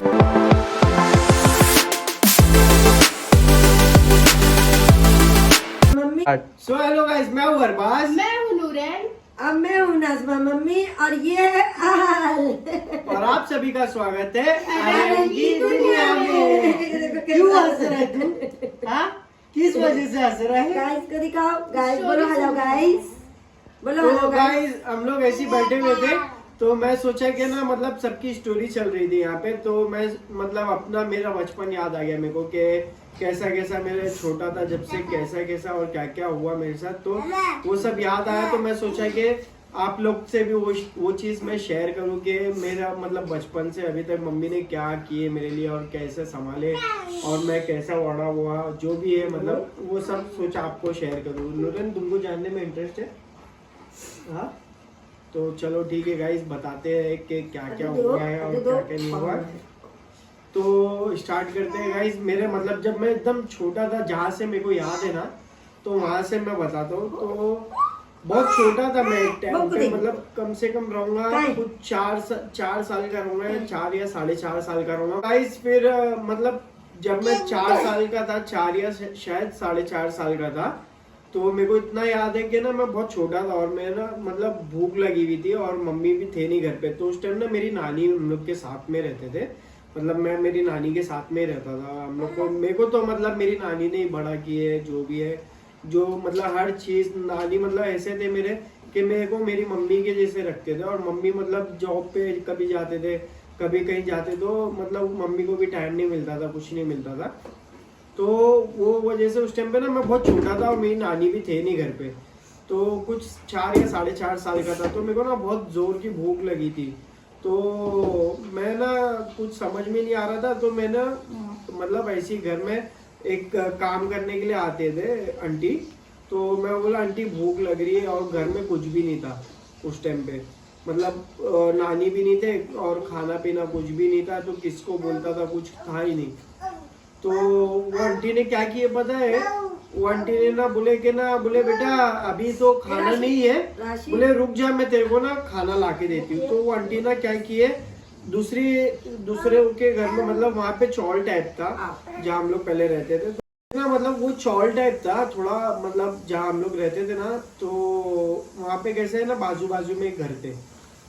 Mummy so hello guys, मैं हूँ अरबाज, मैं हूँ नूरैन। अब मैं हूँ नाज़मा मम्मी और ये है आहल। और आप सभी का स्वागत है अरंगी अरंगी दुनिया में। क्यों हंस रहे तू? हाँ, किस वजह से हंस रहे हैं? गाइस को दिखाओ, गाइस बोलो हेलो गाइस, बोलो तो हेलो गाइस। गाइस हम लोग ऐसे ही बैठे हुए थे, तो मैं सोचा कि ना मतलब सबकी स्टोरी चल रही थी यहाँ पे, तो मैं मतलब अपना मेरा बचपन याद आ गया मेरे को कि कैसा कैसा मेरे छोटा था जब से, कैसा कैसा और क्या क्या हुआ मेरे साथ, तो वो सब याद आया। तो मैं सोचा कि आप लोग से भी वो चीज़ मैं शेयर करूँ कि मेरा मतलब बचपन से अभी तक मम्मी ने क्या किए मेरे लिए और कैसे संभाले और मैं कैसा बड़ा हुआ, जो भी है मतलब वो सब सोचा आपको शेयर करूँ। नूरन, तुमको जानने में इंटरेस्ट है? हाँ, तो चलो ठीक है गाइस, बताते हैं कि क्या क्या हुआ है और क्या क्या नहीं हुआ। तो स्टार्ट करते हैं गाइस। मेरे मतलब जब मैं एकदम छोटा था, जहाँ से मेरे को याद है ना, तो वहां से मैं बताता हूँ। तो बहुत छोटा था मैं एक टाइम पे, मतलब कम से कम रहूंगा कुछ 4 साल का रहूंगा, 4 या 4.5 साल का रहूंगा गाइस। फिर मतलब जब मैं 4 साल का था, 4 या शायद 4.5 साल का था, तो मेरे को इतना याद है कि ना मैं बहुत छोटा था और मैं ना मतलब भूख लगी हुई थी और मम्मी भी थे नहीं घर पे। तो उस टाइम ना मेरी नानी हम लोग के साथ में रहते थे, मतलब मैं मेरी नानी के साथ में रहता था। हम लोग को, मेरे को तो मतलब मेरी नानी ने ही बड़ा किया है, जो भी है, जो मतलब हर चीज नानी मतलब ऐसे थे मेरे कि मेरे को मेरी मम्मी के जैसे रखते थे। और मम्मी मतलब जॉब पे कभी जाते थे, कभी कहीं जाते, तो मतलब मम्मी को भी टाइम नहीं मिलता था, कुछ नहीं मिलता था। तो वो वजह से उस टाइम पे ना मैं बहुत छोटा था और मेरी नानी भी थे नहीं घर पे। तो कुछ 4 या 4.5 साल का था, तो मेरे को ना बहुत जोर की भूख लगी थी। तो मैं ना कुछ समझ में नहीं आ रहा था, तो मैं ना मतलब ऐसे ही घर में एक काम करने के लिए आते थे आंटी। तो मैं बोला आंटी भूख लग रही है, और घर में कुछ भी नहीं था उस टाइम पे, मतलब नानी भी नहीं थे और खाना पीना कुछ भी नहीं था, तो किसको बोलता था, कुछ था ही नहीं। तो वो आंटी ने क्या किया पता है? वो आंटी ने ना बोले कि ना, बोले बेटा अभी तो खाना नहीं है, बोले रुक जा मैं तेरे को ना खाना ला के देती हूँ। तो वो आंटी ना क्या किए, दूसरे के घर में, मतलब वहाँ पे चौल टाइप था जहाँ हम लोग पहले रहते थे, तो ना मतलब वो चौल टाइप था थोड़ा, मतलब जहाँ हम लोग रहते थे ना, तो वहाँ पे कैसे है ना, बाजू बाजू में एक घर थे।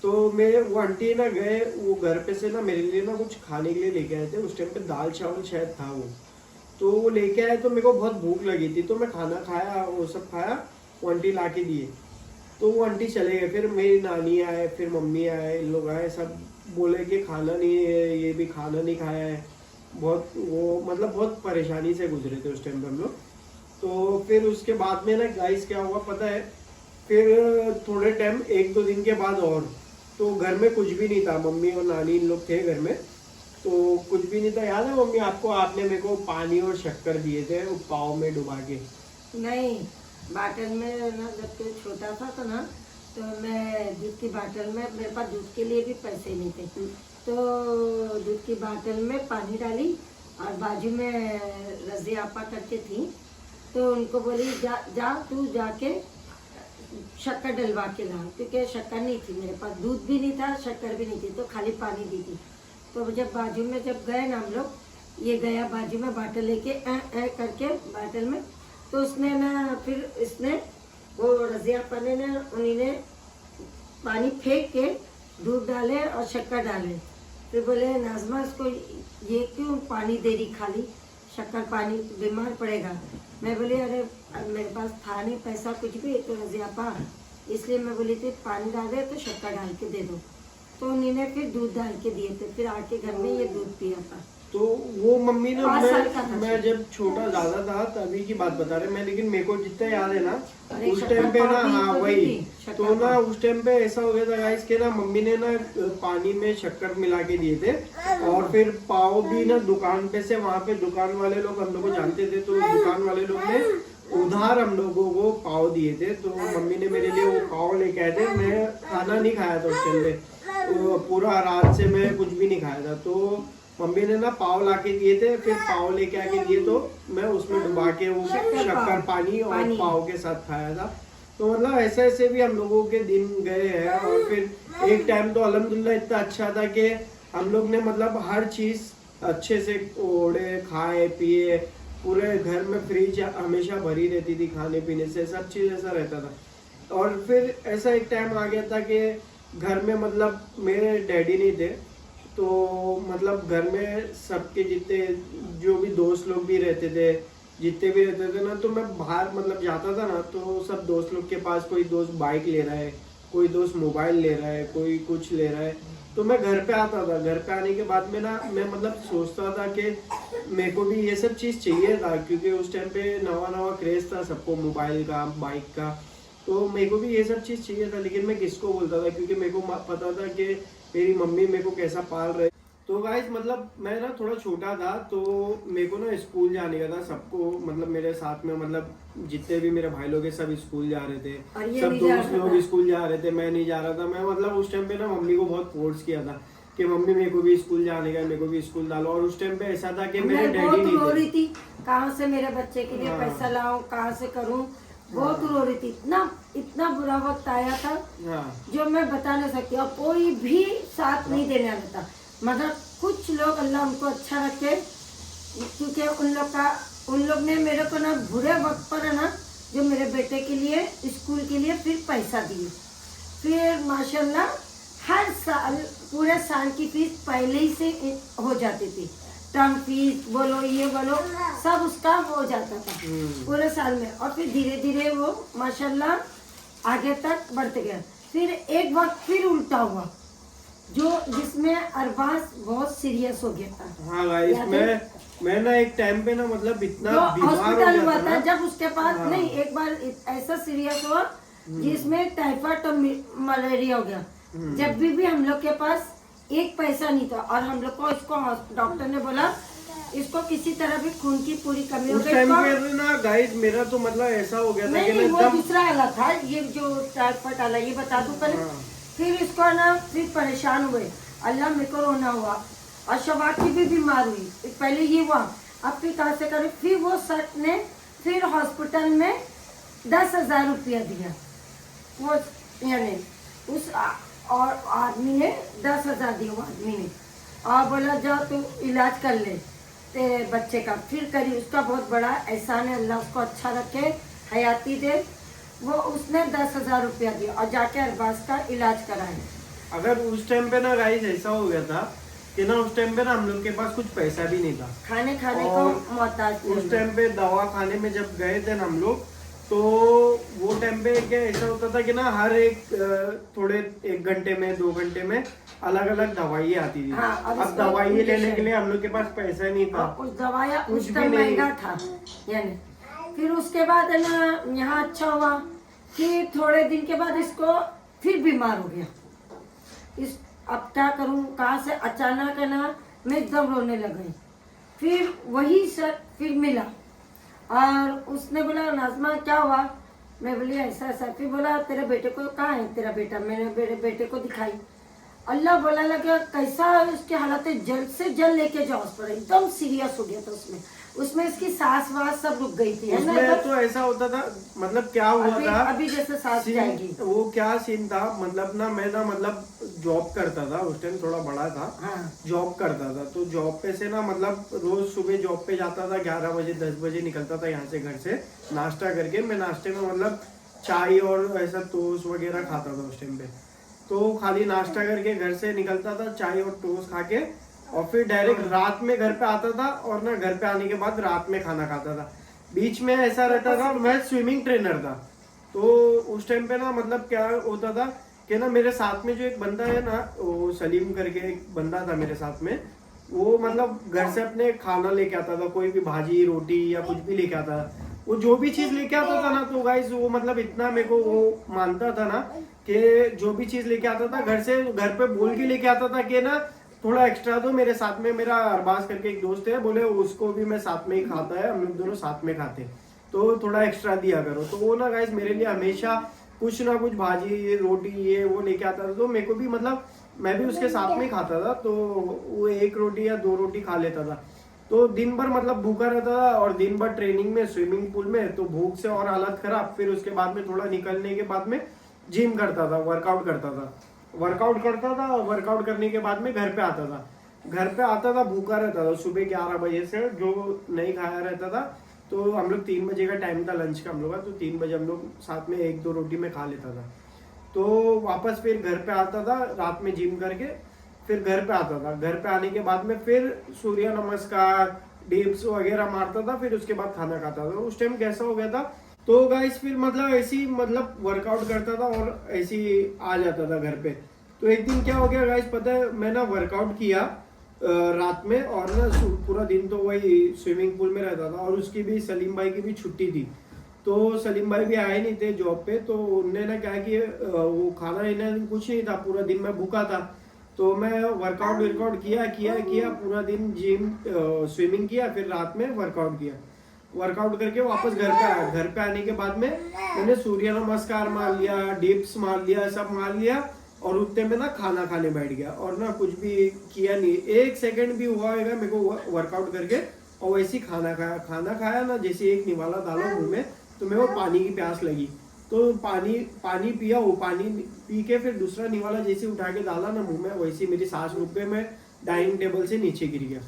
तो मेरे वो आंटी ना गए, वो घर पे से ना मेरे लिए ना कुछ खाने के लिए लेके आए थे। उस टाइम पे दाल चावल शायद था वो, तो वो लेके आए। तो मेरे को बहुत भूख लगी थी, तो मैं खाना खाया, वो सब खाया, वो आंटी ला के दिए। तो वो आंटी चले गए, फिर मेरी नानी आए, फिर मम्मी आए, इन लोग आए, सब बोले कि खाना नहीं है, ये भी खाना नहीं खाया है। बहुत वो मतलब बहुत परेशानी से गुजरे थे उस टाइम पे हम लोग। तो फिर उसके बाद में ना गाइस क्या हुआ पता है? फिर थोड़े टाइम, 1-2 दिन के बाद, और तो घर में कुछ भी नहीं था, मम्मी और नानी इन लोग थे घर में, तो कुछ भी नहीं था। याद है मम्मी आपको, आपने मेरे को पानी और शक्कर दिए थे वो पाव में डुबा के? नहीं, बाटल में ना जब तू छोटा था तो ना, तो मैं दूध की बाटल में, मेरे पास दूध के लिए भी पैसे नहीं थे, तो दूध की बाटल में पानी डाली और बाजू में रजी आपा करके थी, तो उनको बोली जा तू जाके शक्कर डलवा के ला, क्योंकि शक्कर नहीं थी मेरे पास, दूध भी नहीं था, शक्कर भी नहीं थी, तो खाली पानी दी थी। तो जब बाजू में जब गए ना हम लोग, ये गया बाजू में बाटल लेके करके बाटल में, तो उसने ना फिर इसने वो रजिया पने ने उन्हीं ने पानी फेंक के दूध डाले और शक्कर डाले। फिर बोले नाज़मा इसको ये क्यों पानी दे रही खाली, शक्कर पानी, बीमार पड़ेगा। मैं बोली अरे मेरे पास था नहीं पैसा कुछ भी, तो रजिया पा, इसलिए मैं बोली थी पानी डाल दे तो शक्कर डाल के दे दो। तो उन्होंने फिर दूध डाल के दिए थे, फिर आके घर में ये दूध पिया था। तो वो मम्मी ना, 5 साल का था मैं जब छोटा ज्यादा था तभी की बात बता रहे मैं, लेकिन मेरे को जितना याद है ना अरे उस टाइम पे ना, हाँ वही, शक्कर तो ना उस टाइम पे ऐसा हो गया था गाइस के ना, मम्मी ने ना पानी में शक्कर मिला के दिए थे। और फिर पाव भी ना दुकान पे से, वहाँ पे दुकान वाले लोग हम लोग को जानते थे, तो दुकान वाले लोग ने उधार हम लोगों को पाव दिए थे। तो मम्मी ने मेरे लिए वो पाव लेके आए थे। मैं खाना नहीं खाया था उस टाइम पे, पूरा रात से मैं कुछ भी नहीं खाया था। तो मम्मी ने ना पाव ला के दिए थे, फिर पाव लेके आके दिए, तो मैं उसमें डुबा के वो शक्कर पानी और पाव के साथ खाया था। तो मतलब ऐसे ऐसे भी हम लोगों के दिन गए हैं। और फिर एक टाइम तो अल्हम्दुलिल्लाह इतना अच्छा था कि हम लोग ने मतलब हर चीज अच्छे से ओढ़े खाए पिए, पूरे घर में फ्रिज हमेशा भरी रहती थी खाने पीने से, सब चीज ऐसा रहता था। और फिर ऐसा एक टाइम आ गया था कि घर में मतलब मेरे डैडी नहीं थे, तो मतलब घर में सबके जितने जो भी दोस्त लोग भी रहते थे, जितने भी रहते थे ना, तो मैं बाहर मतलब जाता था ना, तो सब दोस्त लोग के पास कोई दोस्त बाइक ले रहा है, कोई दोस्त मोबाइल ले रहा है, कोई कुछ ले रहा है, तो मैं घर पे आता था। घर पे आने के बाद में ना मैं मतलब सोचता था कि मेरे को भी ये सब चीज़ चाहिए था, क्योंकि उस टाइम पे नवा नवा क्रेज था सबको मोबाइल का, बाइक का, तो मेरे को भी ये सब चीज़ चाहिए था। लेकिन मैं किसको बोलता था, क्योंकि मेरे को पता था कि मेरी मम्मी मेरे को कैसा पाल रहे। तो गाइस मतलब मैं ना थोड़ा छोटा था, तो मेरे को ना स्कूल जाने का था, सबको मतलब मेरे साथ में मतलब जितने भी मेरे भाई लोग हैं सब स्कूल जा रहे थे, सब दोस्त लोग स्कूल जा रहे थे, मैं नहीं जा रहा था। मैं मतलब उस टाइम पे ना मम्मी को बहुत फोर्स किया था कि मम्मी मेरे को भी स्कूल जाने का, मेरे को भी स्कूल डालो। और उस टाइम पे ऐसा था कि मेरे डैडी नहीं थे। थी कहाँ से मेरे बच्चे के लिए पैसा लाऊं, कहाँ से करूं, बहुत रो रही थी। इतना बुरा वक्त आया था जो मैं बता नहीं सकती, और कोई भी साथ नहीं देने वाला था। मगर कुछ लोग, अल्लाह उनको अच्छा रखे, क्योंकि उन लोग ने मेरे को ना बुरे वक्त पर है ना, जो मेरे बेटे के लिए स्कूल के लिए फिर पैसा दिए। फिर माशाल्लाह हर साल पूरे साल की फीस पहले ही से हो जाती थी, टर्म फीस बोलो, ये बोलो, सब उसका हो जाता था पूरे साल में। और फिर धीरे धीरे वो माशाल्लाह आगे तक बढ़ते गया। फिर एक वक्त फिर उल्टा हुआ, जो जिसमें अरबाज बहुत सीरियस हो गया था। हाँ गाइस, मैं ना एक टाइम पे ना मतलब इतना हॉस्पिटल हुआ था, जब उसके पास नहीं, एक बार ऐसा सीरियस हुआ जिसमें टाइफाइड और मलेरिया हो गया। जब भी हम लोग के पास एक पैसा नहीं था, और हम लोग को इसको डॉक्टर ने बोला इसको किसी तरह भी खून की पूरी कमी हो गई। उस टाइम पे ना गाइस मेरा तो मतलब ऐसा हो गया था कि नहीं, वो दूसरा वाला था, ये जो टाइफाइड वाला, ये बता दूं पहले। फिर इसको ना फिर परेशान हुए, अल्लाह मेरे को रोना हुआ, और शबाब की भी बीमार हुई। पहले ये हुआ, अब फिर कहाँ से करे। फिर वो सट ने फिर हॉस्पिटल में 10,000 रुपया दिया, वो यानी उस और आदमी ने 10,000 दिया, वो आदमी ने, और बोला जाओ तू इलाज कर ले तेरे बच्चे का। फिर करी, उसका बहुत बड़ा एहसान है, अल्लाह उसको अच्छा रखे, हयाती दे। वो उसने 10,000 रुपया दिया और जाके अरबाज का इलाज कराए। अगर उस टाइम पे ना गाइस ऐसा हो गया था कि ना उस टाइम पे ना हम लोग के पास कुछ पैसा भी नहीं था, खाने को मोहताज। उस टाइम पे दवा खाने में जब गए थे ना हम लोग, तो वो टाइम पे क्या ऐसा होता था कि ना हर एक थोड़े 1 घंटे में 2 घंटे में अलग अलग दवाइयाँ आती थी। अब दवाइयाँ लेने के लिए हम लोग के पास पैसा नहीं था, कुछ दवाइयाँ उस टाइम महंगा था यानी। फिर उसके बाद है ना यहाँ अच्छा हुआ, फिर थोड़े दिन के बाद इसको फिर बीमार हो गया। अब क्या करूँ, कहाँ से अचानक है ना मैं एकदम रोने लग गई। फिर वही सर फिर मिला, और उसने बोला नाज़मा क्या हुआ, मैं बोली ऐसा ऐसा। फिर बोला तेरे बेटे को, कहाँ है तेरा बेटा, मैंने मेरे बेटे को दिखाई। अल्लाह बोला लगा कैसा उसकी हालत है, जल्द से जल्द लेके जाओ हॉस्पिटल, एकदम सीरियस हो गया था। उसमें इसकी सांस वास सब रुक गई थी, है ना। तो ऐसा होता था, मतलब क्या हुआ था अभी जैसे सांस जाएगी। वो क्या सीन था, मतलब ना मैं ना मतलब जॉब करता था उस टाइम, थोड़ा बड़ा था। जॉब करता था, तो जॉब पे से ना मतलब रोज सुबह जॉब पे जाता था, 11 बजे 10 बजे निकलता था यहाँ से, घर से नाश्ता करके। मैं नाश्ते में मतलब चाय और ऐसा टोस्ट वगैरह खाता था उस टाइम पे। तो खाली नाश्ता करके घर से निकलता था, चाय और टोस्ट खा के, और फिर डायरेक्ट रात में घर पे आता था, और ना घर पे आने के बाद रात में खाना खाता था। बीच में ऐसा रहता था, मैं स्विमिंग ट्रेनर था, तो उस टाइम पे ना मतलब क्या होता था कि ना मेरे साथ में जो एक बंदा है ना, वो सलीम करके एक बंदा था मेरे साथ में, वो मतलब घर से अपने खाना लेके आता था, कोई भी भाजी रोटी या कुछ भी लेके आता था। वो जो भी चीज लेके आता था ना, तो गाइस वो मतलब इतना मेरे को वो मानता था ना कि जो भी चीज लेके आता था घर से, घर पे बोल के लेके आता था कि ना थोड़ा एक्स्ट्रा दो मेरे साथ में। मेरा अरबाज करके एक दोस्त है, बोले उसको भी मैं साथ में ही खाता है, हम लोग दोनों साथ में खाते, तो थोड़ा एक्स्ट्रा दिया करो। तो वो ना गाइस मेरे लिए हमेशा कुछ ना कुछ भाजी रोटी ये वो लेके आता था, तो मेरे को भी मतलब मैं भी उसके साथ में खाता था। तो वो 1 रोटी या 2 रोटी खा लेता था, तो दिन भर मतलब भूखा रहता था। और दिन भर ट्रेनिंग में, स्विमिंग पूल में, तो भूख से और हालत खराब। फिर उसके बाद में थोड़ा निकलने के बाद में जिम करता था, वर्कआउट करता था। वर्कआउट करता था, वर्कआउट करने के बाद में घर पे आता था। घर पे आता था भूखा रहता था सुबह 11 बजे से, जो नहीं खाया रहता था। तो हम लोग 3 बजे का टाइम था लंच का हम लोग का, तो 3 बजे हम लोग साथ में 1-2 रोटी में खा लेता था। तो वापस फिर घर पे आता था रात में जिम करके, फिर घर पे आता था। घर पे आने के बाद में फिर सूर्य नमस्कार डिप्स वगैरह मारता था, फिर उसके बाद खाना खाता था। उस टाइम कैसा हो गया था, तो गाइस फिर मतलब ऐसी मतलब वर्कआउट करता था और ऐसी आ जाता था घर पे। तो एक दिन क्या हो गया गाइस पता है, मैं ना वर्कआउट किया रात में, और ना पूरा दिन तो वही स्विमिंग पूल में रहता था, और उसकी भी सलीम भाई की भी छुट्टी थी। तो सलीम भाई भी आए नहीं थे जॉब पे, तो उनने ना क्या कि वो खाना इन्हें कुछ नहीं था, पूरा दिन मैं भूखा था। तो मैं वर्कआउट किया पूरा दिन, जिम स्विमिंग किया, फिर रात में वर्कआउट किया। वर्कआउट करके वापस घर पे आया। घर पे आने के बाद में मैंने सूर्य नमस्कार मार लिया, डिप्स मार लिया, सब मार लिया, और उतने में ना खाना खाने बैठ गया, और ना कुछ भी किया नहीं। 1 सेकंड भी हुआ होगा मेरे को वर्कआउट करके, और वैसे ही खाना खाया ना, जैसे एक निवाला डाला मुंह में, तो मेरे को पानी की प्यास लगी। तो पानी पिया, वो पानी पी के फिर दूसरा निवाला जैसे उठा के डाला ना मुंह में, वैसे मेरी सांस रुक गई, मैं डाइनिंग टेबल से नीचे गिर गया।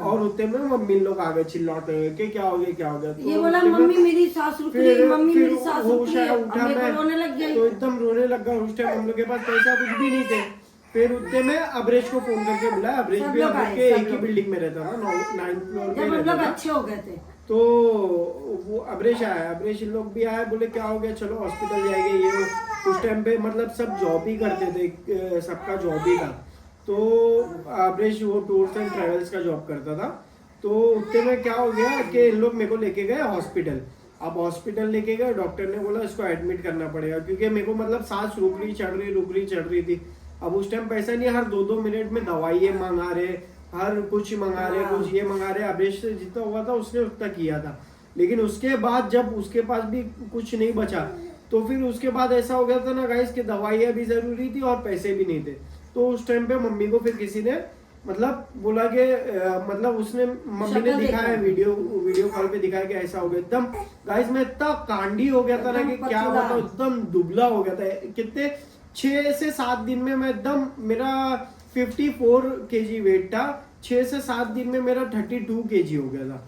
और उतने में मम्मी लोग आ गए चिल्लाते हुए कि क्या हो गया। तो ये बोला मम्मी मेरी सांस रुक रही है, मम्मी मेरी सांस रुक रही है, उठा मैं रोने लग गई। तो एकदम रोने लग गया। उस टाइम हम लोग के पास पैसा कुछ भी नहीं थे। फिर उतने में अब्रेश को फोन करके बुलाया। अब्रेश भी हम लोग के एक ही बिल्डिंग में रहता था, 9th फ्लोर पे रहता था। अच्छे हो गए थे तो वो अब्रेश आया, अब्रेश इन लोग भी आए, बोले क्या हो गया, चलो हॉस्पिटल जाएंगे ये। उस टाइम पे मतलब सब जॉब ही करते थे, सबका जॉब ही था। तो अब्रेश वो टूर्स एंड ट्रेवल्स का जॉब करता था। तो उतने में क्या हो गया कि इन लोग मेरे को लेके गए हॉस्पिटल। अब हॉस्पिटल लेके गए, डॉक्टर ने बोला इसको एडमिट करना पड़ेगा, क्योंकि मेरे को मतलब सांस रुक रही चढ़ रही थी। अब उस टाइम पैसा नहीं, हर 2-2 मिनट में दवाइयाँ मंगा रहे, हर कुछ मंगा रहे, कुछ ये मंगा रहे। अब्रेश से जितना हुआ था उसने उतना किया था, लेकिन उसके बाद जब उसके पास भी कुछ नहीं बचा, तो फिर उसके बाद ऐसा हो गया था ना गाइस कि दवाइयाँ भी जरूरी थी और पैसे भी नहीं थे। तो उस टाइम पे मम्मी को फिर किसी ने मतलब बोला कि मतलब उसने मम्मी ने दिखाया वीडियो कॉल पे दिखाया कि ऐसा हो गया। एकदम गाइस मैं इतना कांडी हो गया था ना कि क्या बताऊं, एकदम दुबला हो गया था। कितने 6 से 7 दिन में मैं एकदम, मेरा 54 kg वेट था, 6 से 7 दिन में मेरा 32 kg हो गया था।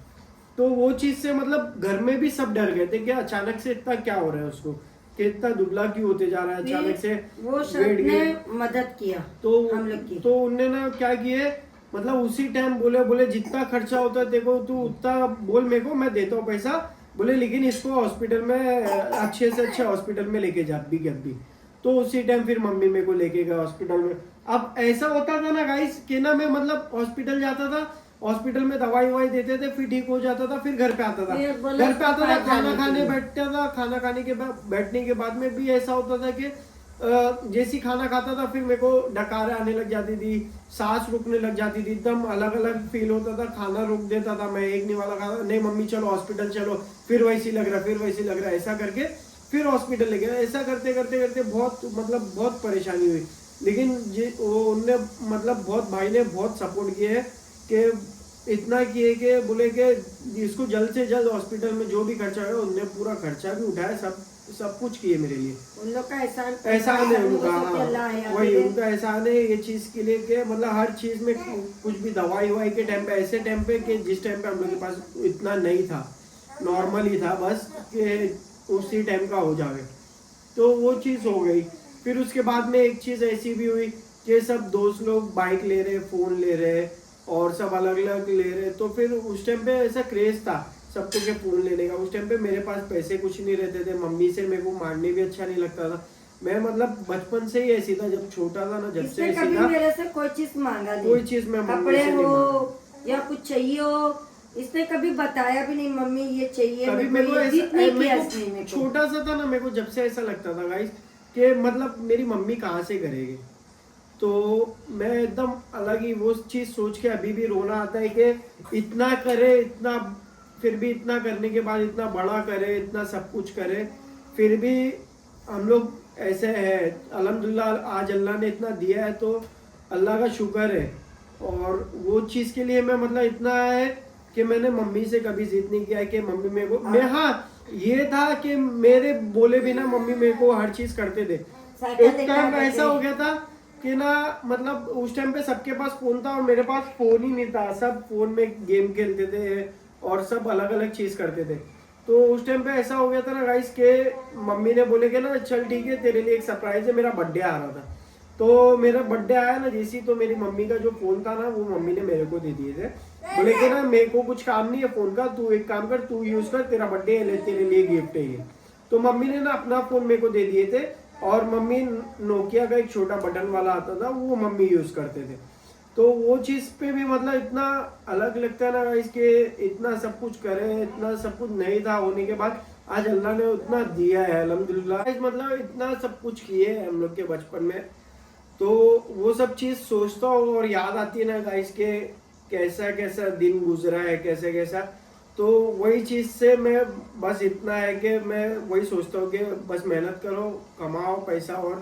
तो वो चीज से मतलब घर में भी सब डर गए थे कि अचानक से इतना क्या हो रहा है उसको, कि इतना दुबला क्यों होते जा रहा है अचानक से। वो सब ने मदद किया तो हम लोग की। तो उनने ना क्या किए, मतलब उसी टाइम बोले जितना खर्चा होता है देखो तू उतना बोल मेरे को, मैं देता हूँ पैसा। बोले लेकिन इसको हॉस्पिटल में अच्छे से अच्छे हॉस्पिटल में लेके जा भी। तो उसी टाइम फिर मम्मी मेरे को लेके गए हॉस्पिटल में। अब ऐसा होता था ना गाइस कि ना मैं मतलब हॉस्पिटल जाता था, हॉस्पिटल में दवाई देते थे, फिर ठीक हो जाता था, फिर घर पे आता था। खाना खाने बैठता था, खाना खाने के बाद बैठने के बाद में भी ऐसा होता था कि जैसे खाना खाता था फिर मेरे को डकारें आने लग जाती थी, सांस रुकने लग जाती थी, एकदम अलग अलग फील होता था। खाना रोक देता था मैं, एक नहीं वाला खाना, नहीं मम्मी चलो हॉस्पिटल चलो, फिर वैसी लग रहा, ऐसा करके फिर हॉस्पिटल ले गया। ऐसा करते करते बहुत मतलब बहुत परेशानी हुई। लेकिन उनने मतलब बहुत भाई ने बहुत सपोर्ट किए है कि इतना किए कि बोले कि इसको जल्द से जल्द हॉस्पिटल में जो भी खर्चा है उनने पूरा खर्चा भी उठाया, सब कुछ किए मेरे लिए। उन लोग का एहसान है उनका, वही उनका एहसान है ये चीज के लिए कि मतलब हर चीज में कुछ भी दवाई के टाइम पे, ऐसे टाइम पे कि जिस टाइम पे हम लोग के पास इतना नहीं था, नॉर्मल ही था बस कि उसी टाइम का हो जावे। तो वो चीज हो गई। फिर उसके बाद में एक चीज ऐसी भी हुई कि सब दोस्त लोग बाइक ले रहे, फोन ले रहे, और सब अलग अलग ले रहे। तो फिर उस टाइम पे ऐसा क्रेज था सबको के फोन लेने का। उस टाइम पे मेरे पास पैसे कुछ नहीं रहते थे, मम्मी से मेरे को मांगने भी अच्छा नहीं लगता था। मैं मतलब बचपन से ही ऐसी था, जब छोटा था ना, जब से ऐसी था, मेरे से कोई चीज मांगा नहीं, कोई चीज मैं कपड़े हो या कुछ चाहिए हो, इसने कभी बताया भी नहीं मम्मी ये चाहिए। कभी मेरे को छोटा सा था ना, मेरे को जब से ऐसा लगता था गाइस कि मतलब मेरी मम्मी कहाँ से करेगी। तो मैं एकदम अलग ही वो चीज सोच के अभी भी रोना आता है कि इतना करे, इतना फिर भी इतना करने के बाद इतना बड़ा करे, इतना सब कुछ करे, फिर भी हम लोग ऐसे है। अल्हम्दुलिल्लाह आज अल्लाह ने इतना दिया है तो अल्लाह का शुक्र है। और वो चीज के लिए मैं मतलब इतना है कि मैंने मम्मी से कभी जिद नहीं किया कि मम्मी मेरे को, मैं हाँ ये था कि मेरे बोले बिना मम्मी मेरे को हर चीज करते थे। एक टाइम ऐसा हो गया था कि ना मतलब उस टाइम पे सबके पास फोन था और मेरे पास फोन ही नहीं था। सब फोन में गेम खेलते थे और सब अलग अलग चीज करते थे। तो उस टाइम पे ऐसा हो गया था ना गाइस के मम्मी ने बोले कि ना चल ठीक है तेरे लिए एक सरप्राइज है, मेरा बर्थडे आ रहा था। तो मेरा बर्थडे आया ना जैसी, तो मेरी मम्मी का जो फोन था ना वो मम्मी ने मेरे को दे दिए थे। बोले कि ना मेरे को कुछ काम नहीं है फोन का, तू एक काम कर, तू यूज कर, तेरा बर्थडे है, तेरे लिए गिफ्ट है ये। तो मम्मी ने ना अपना फोन मेरे को दे दिए थे और मम्मी नोकिया का एक छोटा बटन वाला आता था वो मम्मी यूज करते थे। तो वो चीज पे भी मतलब इतना अलग लगता है ना इसके, इतना सब कुछ करे, इतना सब कुछ नहीं था होने के बाद आज अल्लाह ने उतना दिया है अल्हम्दुलिल्लाह। मतलब इतना सब कुछ किए हम लोग के बचपन में, तो वो सब चीज सोचता हूँ और याद आती है ना गाइस के कैसा कैसा दिन गुजरा है, कैसे कैसा। तो वही चीज से मैं बस इतना है कि मैं वही सोचता हूँ कि बस मेहनत करो, कमाओ पैसा और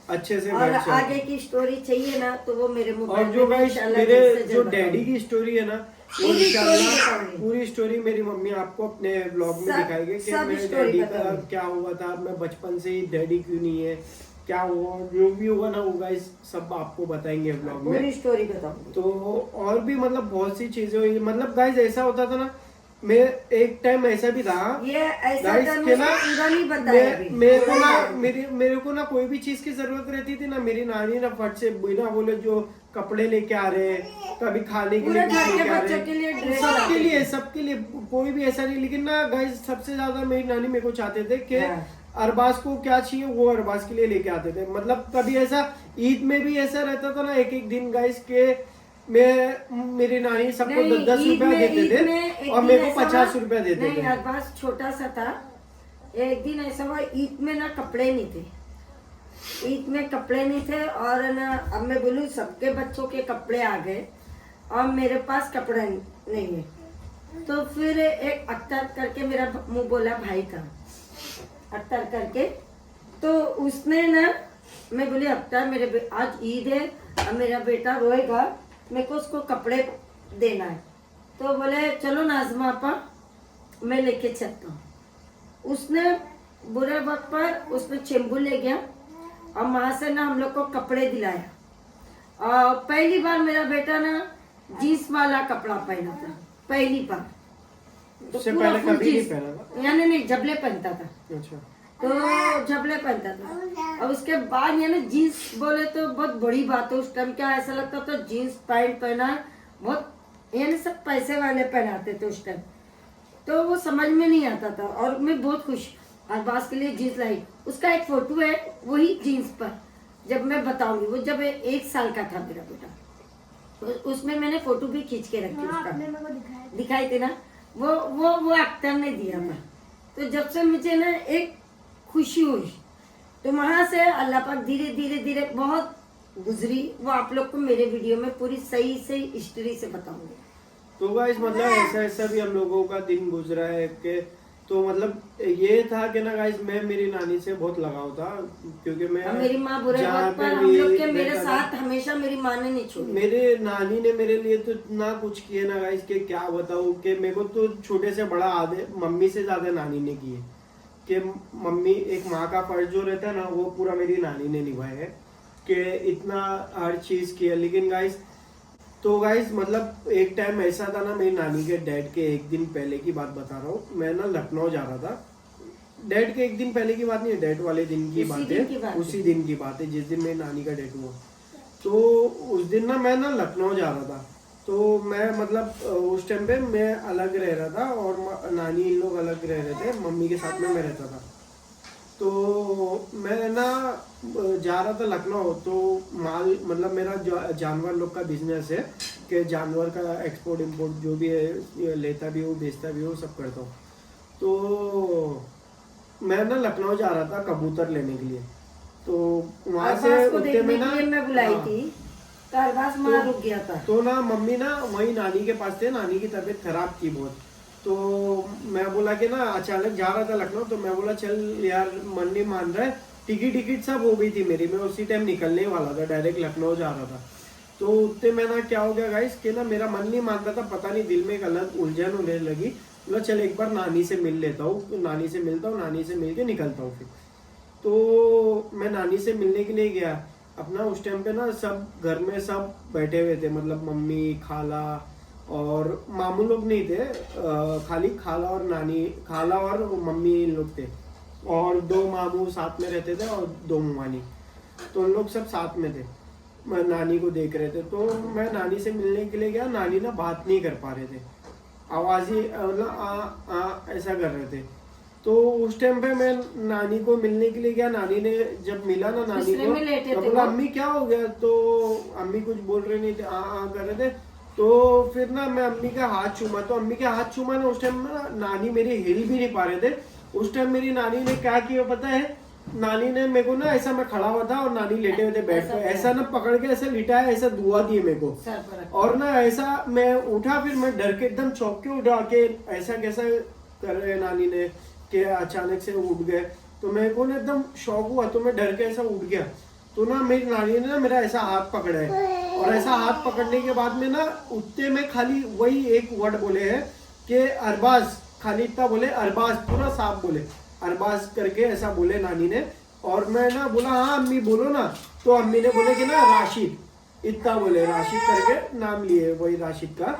अच्छे से और घर चलो। आगे की स्टोरी चाहिए ना तो वो मेरे मोबाइल और जो में गाइस इंशाल्लाह मेरे जल्द से जो जल्द डैडी की स्टोरी है ना वो पूरी इंशाल्लाह स्टोरी बताऊंगी। पूरी स्टोरी मेरी मम्मी आपको अपने ब्लॉग में सब- दिखाएगी कि सब मेरे स्टोरी डैडी का बताऊंगी। क्या हुआ था, मैं बचपन से ही डैडी क्यों नहीं है, क्या हुआ, जो भी होगा ना वो गाइस सब आपको बताएंगे ब्लॉग में। पूरी स्टोरी बताऊंगी। तो और भी मतलब बहुत सी चीजें हुई, मतलब गाइस ऐसा होता था ना, मैं एक टाइम ऐसा भी था ये ऐसा गाइस था के मुझे ना पूरा नहीं बताया अभी। मेरे को ना कोई भी चीज की जरूरत रहती थी ना, मेरी नानी ना फट से बिना बोले जो कपड़े लेके आ रहे, कभी खाने के लिए पूरे घर कुछ के लेके आ बच्चों के लिए रहे, ड्रेस सबके लिए कोई भी ऐसा नहीं। लेकिन ना गाइस सबसे ज्यादा मेरी नानी मेरे को चाहते थे कि हाँ। अरबाज को क्या चाहिए वो अरबाज के लिए लेके आते थे। मतलब कभी ऐसा ईद में भी ऐसा रहता था ना, एक एक दिन गाइस के मैं मेरी नानी सबको नहीं, 10-10 ईद रुपया में- देते ईद में थे एक और दिन मेरे को ऐसा 50 हुआ- रुपया देते नहीं थे। अरबाज छोटा सा था। एक दिन ऐसा हुआ ईद में ना कपड़े नहीं थे, ईद में कपड़े नहीं थे और ना अब मैं बोलूँ सबके बच्चों के कपड़े आ गए और मेरे पास कपड़े नहीं है। तो फिर एक अख्तर करके मेरा मुंह बोला भाई था, अख्तर करके, तो उसने ना, मैं बोली अख्तर मेरे आज ईद है अब मेरा बेटा रोएगा, मेरे को उसको कपड़े देना है। तो बोले चलो नाजमा आपा मैं लेके चलता हूँ। उसने बुरे वक्त पर उसने चेंबू ले गया और वहां से ना हम लोग को कपड़े दिलाया। और पहली बार मेरा बेटा ना जीन्स वाला कपड़ा पहना था, पहली बार। तो उससे पूरा पहले full कभी नहीं जीन्स। पहना था? यानी नहीं जबले पहनता था, अच्छा। तो जबले पहनता था। और उसके बाद यानी जीन्स बोले तो बहुत बड़ी बात है। उस टाइम क्या ऐसा लगता था जीन्स पैंट पहना बहुत, यानी सब पैसे वाले पहनाते थे उस टाइम, तो वो समझ में नहीं आता था। और मैं बहुत खुश अरबाज के लिए जीन्स लाई। उसका एक फोटो है वही जीन्स पर, जब मैं बताऊंगी, वो जब 1 साल का था मेरा बेटा, उसमें मैंने फोटो भी खींच के रखी उसका, दिखाई थी ना, वो अख्तर ने दिया था। तो जब से मुझे ना एक खुशी हुई, तो वहां से अल्लाह पाक धीरे धीरे धीरे बहुत गुजरी। वो आप लोग को मेरे वीडियो में पूरी सही से हिस्ट्री से बताऊंगी। तो गाइस मतलब ऐसा ऐसा भी हम लोगों का दिन गुजरा है कि, तो मतलब ये था कि ना गाइस मैं मेरी नानी से बहुत लगाव था, क्योंकि मैं और मेरी माँ बुरे जहाँ वक्त पे पर हम भी लोग के मेरे देखा साथ हमेशा मेरी माँ ने नहीं छोड़ी। मेरे नानी ने मेरे लिए तो इतना कुछ किया ना गाइस कि क्या बताऊं, कि मेरे को तो छोटे से बड़ा आधे मम्मी से ज्यादा नानी ने किए। कि मम्मी एक माँ का फर्ज जो रहता है ना वो पूरा मेरी नानी ने निभाया है, कि इतना हर चीज किया। लेकिन गाइस तो गाइस मतलब एक टाइम ऐसा था ना, मेरी नानी के डैड के एक दिन पहले की बात बता रहा हूँ। मैं ना लखनऊ जा रहा था, डैड के एक दिन पहले की बात नहीं है, डैड वाले दिन की बात है, उसी दिन की बात है जिस दिन मेरी नानी का डेथ हुआ। तो उस दिन ना मैं ना लखनऊ जा रहा था, तो मैं मतलब उस टाइम पे मैं अलग रह रहा था और नानी इन लोग अलग रह रहे थे, मम्मी के साथ में मैं रहता था। तो मैं ना जा रहा था लखनऊ, तो माल मतलब मेरा जानवर लोग का बिजनेस है कि जानवर का एक्सपोर्ट इंपोर्ट जो भी है लेता भी हूँ बेचता भी हूँ सब करता हूँ। तो मैं ना लखनऊ जा रहा था कबूतर लेने के लिए, तो वहां से अरबाज को उतने देखने में के ना लिए मैं बुलाई हाँ, थी, तो अरबाज वहाँ रुक गया था। तो ना मम्मी ना वही नानी के पास थे, नानी की तबीयत खराब थी बहुत। तो मैं बोला कि ना अचानक जा रहा था लखनऊ, तो मैं बोला चल यार मन नहीं मान रहा है, टिकट सब हो गई थी मेरी, मैं उसी टाइम निकलने वाला था, डायरेक्ट लखनऊ जा रहा था। तो उतने में ना क्या हो गया गाइस कि ना मेरा मन नहीं मान रहा था, पता नहीं दिल में एक अलग उलझन होने लगी। बोला चल एक बार नानी से मिल लेता हूँ, नानी से मिलता हूँ, नानी से मिल के निकलता हूँ। फिर तो मैं नानी से मिलने के लिए गया, अपना उस टाइम पे ना सब घर में सब बैठे हुए थे, मतलब मम्मी, खाला और मामू लोग नहीं थे, खाली खाला और नानी, खाला और मम्मी लोग थे, और 2 मामू साथ में रहते थे और 2 मुमानी, तो उन लोग सब साथ में थे। मैं नानी को देख रहे थे, तो मैं नानी से मिलने के लिए गया। नानी ना बात नहीं कर पा रहे थे, आवाज ही मतलब ऐसा कर रहे थे। तो उस टाइम पे मैं नानी को मिलने के लिए गया। नानी ने जब मिला ना नानी को, मैं बोला अम्मी क्या हो गया, तो अम्मी कुछ बोल रहे नहीं थे, कर रहे थे। तो फिर ना मैं अम्मी का हाथ चूमा, तो अम्मी का हाथ चूमा ना, उस टाइम ना नानी मेरी हिल भी नहीं पा रहे थे। उस टाइम मेरी नानी ने क्या किया पता है, नानी ने मेरे को ना ऐसा, मैं खड़ा हुआ था और नानी लेटे हुए थे बेड पे, ऐसा ना पकड़ के ऐसा लिटाया, ऐसा दुआ दिए मेरे को, और ना ऐसा मैं उठा, फिर मैं डर के एकदम चौंक के उठा के, ऐसा कैसा कर रहे नानी ने कि अचानक से उठ गए। तो मेरे को ना एकदम शौक हुआ, तो मैं डर के ऐसा उठ गया। तो ना मेरी नानी ने ना मेरा ऐसा हाथ पकड़ा है, और ऐसा हाथ पकड़ने के बाद में ना उठते में खाली वही एक वर्ड बोले हैं कि अरबाज, खाली इतना बोले अरबाज, पूरा साफ बोले अरबाज करके ऐसा बोले नानी ने। और मैं ना बोला हाँ अम्मी बोलो ना, तो अम्मी ने बोले कि ना राशिद, इतना बोले राशिद करके नाम लिए, वही राशिद का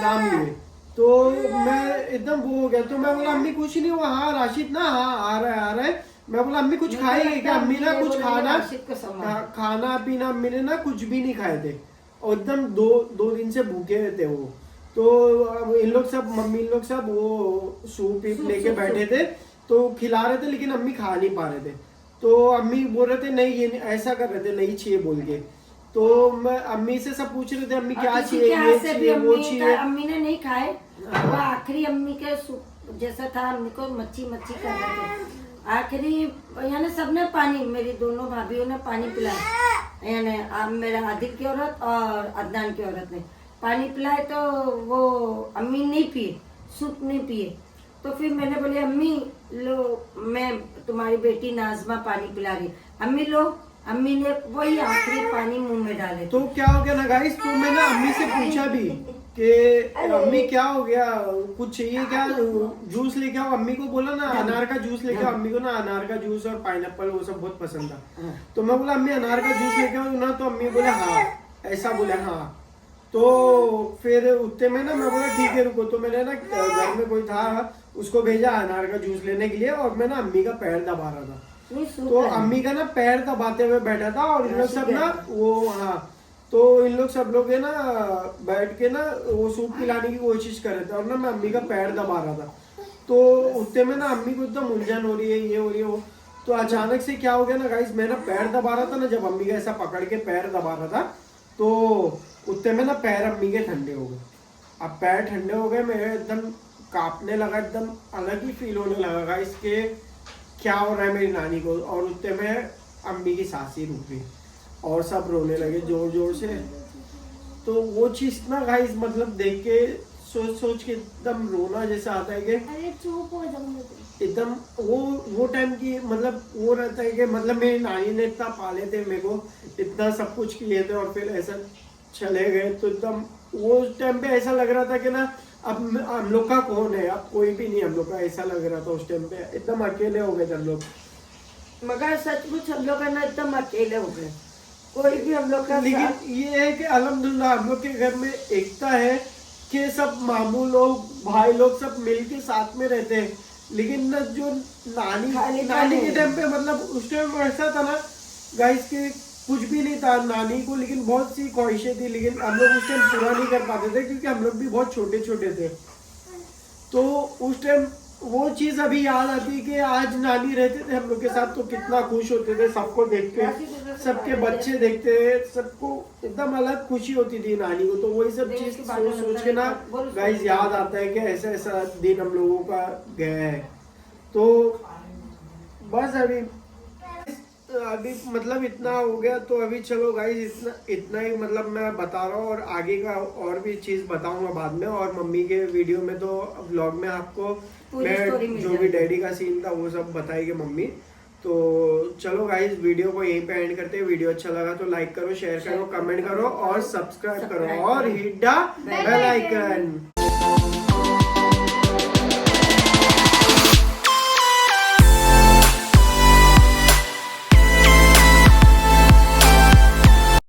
नाम लिए। तो मैं एकदम वो हो गया, तो मैं बोला अम्मी कुछ नहीं हुआ, हाँ राशिद ना, हाँ आ रहा है। मैं बोला अम्मी कुछ खाएगी क्या, अम्मी ना कुछ खाना पीना, अम्मी ने ना कुछ भी नहीं खाए थे, और एकदम दो दिन से भूखे थे वो। तो इन लोग सब, मम्मी इन लोग सब वो सूप लेके बैठे थे, तो खिला रहे थे, लेकिन अम्मी खा नहीं पा रहे थे। तो अम्मी बोल रहे थे नहीं ये ऐसा कर रहे थे, नहीं चाहिए बोल के। तो मैं अम्मी से सब पूछ रहे थे अम्मी क्या चाहिए, ये चाहिए वो चाहिए। अम्मी ने नहीं खाए, वो आखिरी अम्मी के जैसा था, अम्मी को मच्छी कर रहे थे आखिरी, यानी सबने पानी, मेरी दोनों भाभीयों ने पानी पिलाया, यानी मेरा आदिल की औरत और अदनान की औरत ने पानी पिलाए, तो वो अम्मी नहीं पिए, सूप नहीं पिए। तो फिर मैंने बोले अम्मी लो, मैं तुम्हारी बेटी नाजमा पानी पिला रही, अम्मी लो। अम्मी ने वही आखिरी पानी मुंह में डाले। तो क्या हो गया ना गाइस, तो मैंने अम्मी से पूछा भी कि अम्मी क्या हो गया, कुछ चाहिए क्या, जूस लेके आओ। अम्मी को बोला ना अनार का जूस लेके आओ, अम्मी को ना अनार का जूस और पाइनएप्पल वो सब बहुत पसंद था। तो मैं बोला अम्मी अनार का जूस लेके आओ ना, तो अम्मी बोले हाँ, ऐसा बोले हाँ। तो फिर उतने में ना मैं बोला ठीक है रुको, तो मैंने ना घर में कोई था उसको भेजा अनार का जूस लेने के लिए, और मैं ना अम्मी का पैर दबा रहा था। तो अम्मी का ना पैर दबाते हुए बैठा था, और इन लोग सब ना वो, हाँ, तो इन लोग सब लोग है ना बैठ के ना वो सूप पिलाने की कोशिश कर रहे थे, और ना मैं अम्मी का पैर दबा रहा था। तो उतने में ना अम्मी को एकदम उलझन हो रही है, ये हो रही है वो। तो अचानक से क्या हो गया ना गाइस, मैं ना पैर दबा रहा था ना, जब अम्मी का ऐसा पकड़ के पैर दबा रहा था, तो उतने में ना पैर अम्मी के ठंडे हो गए। अब पैर ठंडे हो गए, मेरे एकदम कांपने लगा, एकदम अलग ही फील होने लगा गाइस के क्या हो रहा है मेरी नानी को। और उतने में अम्मी की सांसें रुक गई और सब रोने लगे जोर जोर से। तो वो चीज ना गाइस मतलब देख के सोच के एकदम रोना जैसा आता है कि अरे चुप हो जाओ, एकदम वो टाइम की मतलब वो रहता है कि मतलब मेरी नानी ने इतना पाले थे मेरे को, इतना सब कुछ किए थे, और फिर ऐसा चले गए। तो एकदम वो टाइम पे ऐसा लग रहा था कि ना अब हम लोग का कौन है, अब कोई भी नहीं हम लोग का, ऐसा लग रहा था उस टाइम पे। एकदम अकेले हो गए हम लोग, मगर सचमुच हम लोग ना एकदम अकेले हो गए, कोई भी हम लोग का। लेकिन ये है कि अल्हम्दुलिल्लाह हम लोग के घर में एकता है कि सब मामू लोग, भाई लोग सब मिलके साथ में रहते हैं। लेकिन ना जो नानी के टाइम पे मतलब उस टाइम ऐसा था ना गाइस के कुछ भी नहीं था नानी को, लेकिन बहुत सी ख्वाहिशें थी, लेकिन हम लोग उस टाइम पूरा नहीं कर पाते थे क्योंकि हम लोग भी बहुत छोटे छोटे थे। तो उस टाइम वो चीज अभी याद आती है कि आज नानी रहते थे हम लोग के साथ तो कितना खुश होते थे, सबको देख के, सबके बच्चे देखते थे, सबको एकदम अलग खुशी होती थी नानी को। तो वही सब चीज सोच के ना गाइस याद आता है कि ऐसा ऐसा दिन हम लोगों का गया है। तो बस अभी मतलब इतना हो गया। तो अभी चलो गाइस इतना ही मतलब मैं बता रहा हूँ, और आगे का और भी चीज बताऊंगा बाद में। और मम्मी के वीडियो में तो व्लॉग में आपको मैं जो भी डैडी का सीन था वो सब बताएगी मम्मी। तो चलो गाइस वीडियो को यहीं पे एंड करते हैं। वीडियो अच्छा लगा तो लाइक करो, शेयर करो, कमेंट करो और सब्सक्राइब करो और हिट द बेल आइकन।